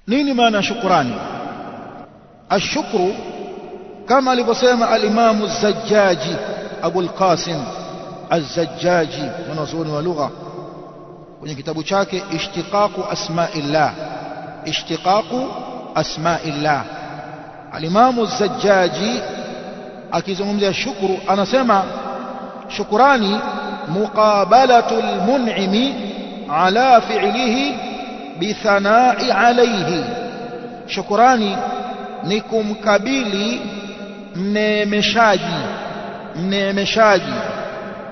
nini maana shukrani? Ashukru kama alivyosema al-Imam az-Zajjaji Abu al-Qasim az-Zajjaji, mwanazuoni wa lugha, kwenye kitabu chake Ishtiqaqu Asma'illah. Ishtiqaqu Asma'illah, al-Imam az-Zajjaji akizungumzia shukru anasema shukrani muqabalatul mun'imi ala fi'lihi bithana'i alayhi. Shukrani ni kumkabili mneemeshaji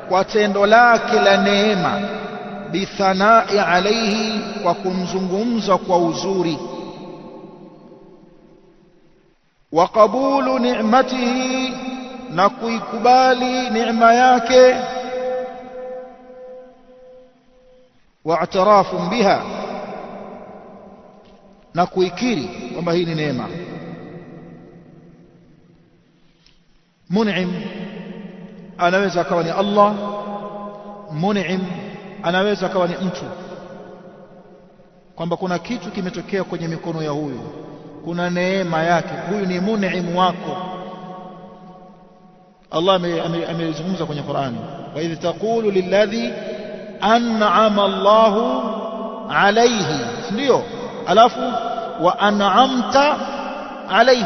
kwa tendo lake la neema, bithana'i alayhi, kwa kumzungumza kwa uzuri, wa qabulu ni'matihi, na kuikubali neema yake, wa i'tirafu biha, na kuikiri kwamba hii ni neema. Mun'im anaweza akawa ni Allah, mun'im anaweza akawa ni mtu, kwamba kuna kitu kimetokea kwenye mikono ya huyu, kuna neema yake, huyu ni mun'im wako. Allah amezungumza kwenye Qur'ani, wa idh taqulu lilladhi an'ama Allahu alayhi, ndio, alafu wa an'amta alayhi.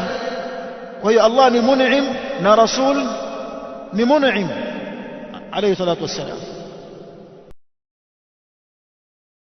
Kwa hiyo Allah ni mun'im na rasul ni mun'im alayhi salatu wassalam.